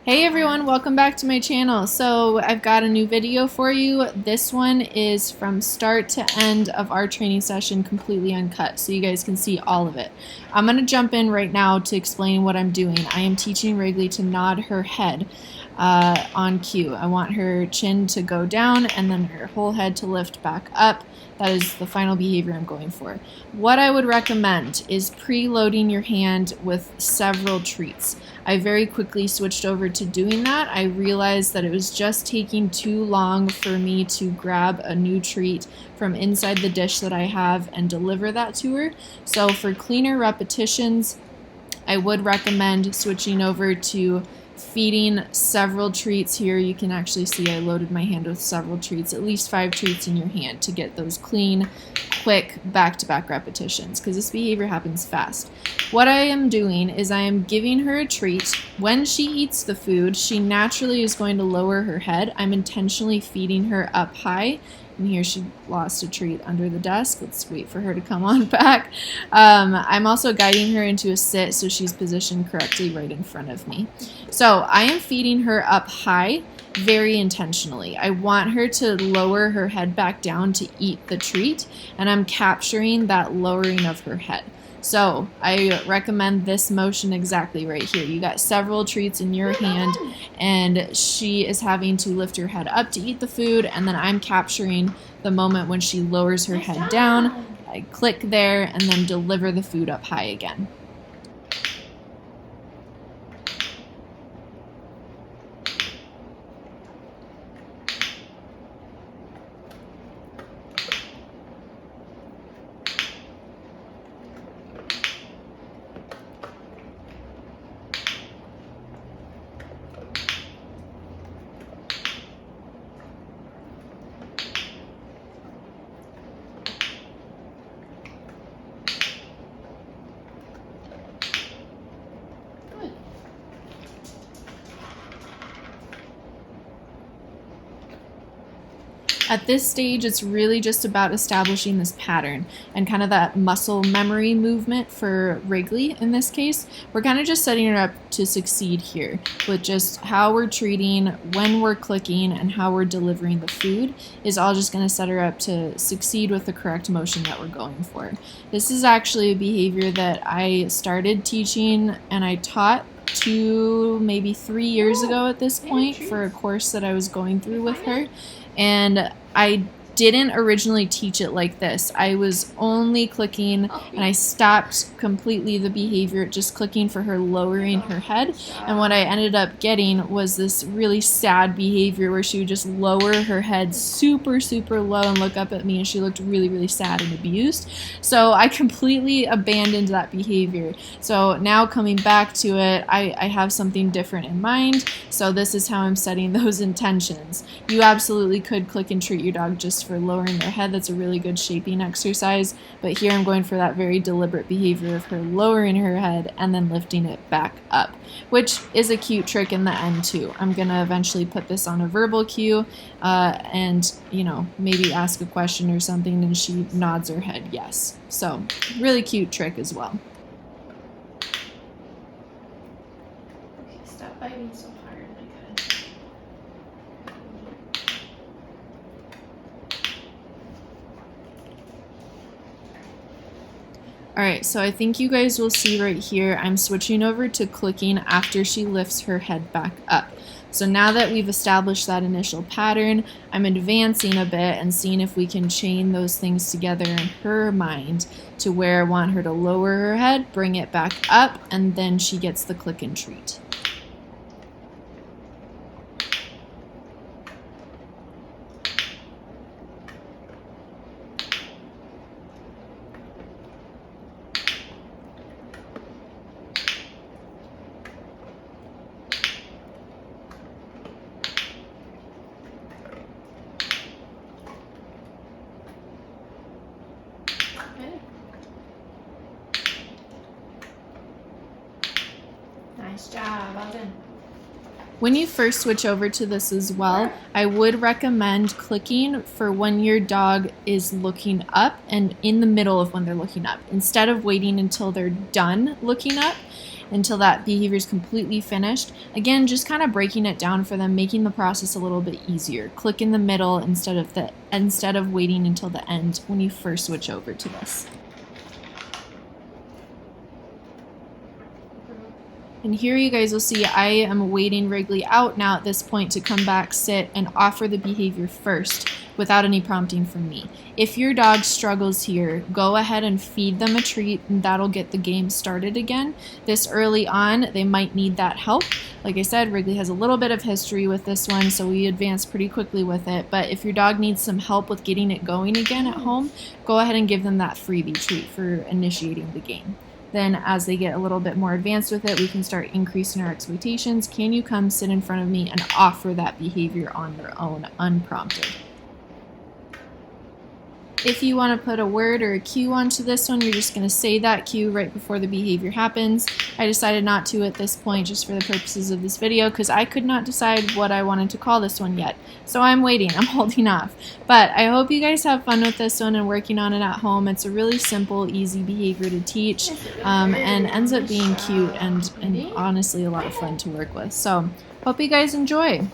Hey everyone, welcome back to my channel. So I've got a new video for you. This one is from start to end of our training session, completely uncut, so you guys can see all of it. I'm going to jump in right now to explain what I'm doing. I am teaching Wrigley to nod her head on cue. I want her chin to go down and then her whole head to lift back up. That is the final behavior I'm going for. What I would recommend is preloading your hand with several treats. I very quickly switched over to doing that. I realized that it was just taking too long for me to grab a new treat from inside the dish that I have and deliver that to her. So for cleaner repetitions, I would recommend switching over to feeding several treats. Here you can actually see I loaded my hand with several treats, at least 5 treats in your hand to get those clean, quick back-to-back repetitions, because this behavior happens fast. What I am doing is I am giving her a treat. When she eats the food, she naturally is going to lower her head. I'm intentionally feeding her up high. And here she lost a treat under the desk. Let's wait for her to come on back. I'm also guiding her into a sit so she's positioned correctly right in front of me. So I am feeding her up high very intentionally. I want her to lower her head back down to eat the treat, and I'm capturing that lowering of her head. So I recommend this motion exactly right here. You got several treats in your hand and she is having to lift her head up to eat the food, and then I'm capturing the moment when she lowers her head down. I click there and then deliver the food up high again. At this stage, it's really just about establishing this pattern and kind of that muscle memory movement for Wrigley in this case. We're kind of just setting her up to succeed here with just how we're treating, when we're clicking, and how we're delivering the food is all just going to set her up to succeed with the correct motion that we're going for. This is actually a behavior that I started teaching and I taught maybe 3 years ago at this point for a course that I was going through with her. And I didn't originally teach it like this. I was only clicking and I stopped completely the behavior, just clicking for her lowering her head. And what I ended up getting was this really sad behavior where she would just lower her head super, super low and look up at me, and she looked really, really sad and abused. So I completely abandoned that behavior. So now coming back to it, I have something different in mind. So this is how I'm setting those intentions. You absolutely could click and treat your dog just for lowering their head. That's a really good shaping exercise, but here I'm going for that very deliberate behavior of her lowering her head and then lifting it back up, which is a cute trick in the end too. I'm gonna eventually put this on a verbal cue and maybe ask a question or something and she nods her head yes. So really cute trick as well. Okay, stop biting so hard. Alright, so I think you guys will see right here, I'm switching over to clicking after she lifts her head back up. So now that we've established that initial pattern, I'm advancing a bit and seeing if we can chain those things together in her mind to where I want her to lower her head, bring it back up, and then she gets the click and treat. Nice job, well done. When you first switch over to this as well, I would recommend clicking for when your dog is looking up and in the middle of when they're looking up, instead of waiting until they're done looking up. until that behavior is completely finished. Again, just kind of breaking it down for them, making the process a little bit easier. Click in the middle instead of waiting until the end when you first switch over to this. And here you guys will see I am waiting Wrigley out now at this point to come back, sit, and offer the behavior first without any prompting from me. If your dog struggles here, go ahead and feed them a treat, and that'll get the game started again. This early on, they might need that help. Like I said, Wrigley has a little bit of history with this one, so we advance pretty quickly with it. But if your dog needs some help with getting it going again at home, go ahead and give them that freebie treat for initiating the game. Then as they get a little bit more advanced with it, we can start increasing our expectations. Can you come sit in front of me and offer that behavior on their own, unprompted? If you want to put a word or a cue onto this one, you're just going to say that cue right before the behavior happens. I decided not to at this point just for the purposes of this video because I could not decide what I wanted to call this one yet. So I'm waiting. I'm holding off. But I hope you guys have fun with this one and working on it at home. It's a really simple, easy behavior to teach and ends up being cute and honestly a lot of fun to work with. So hope you guys enjoy.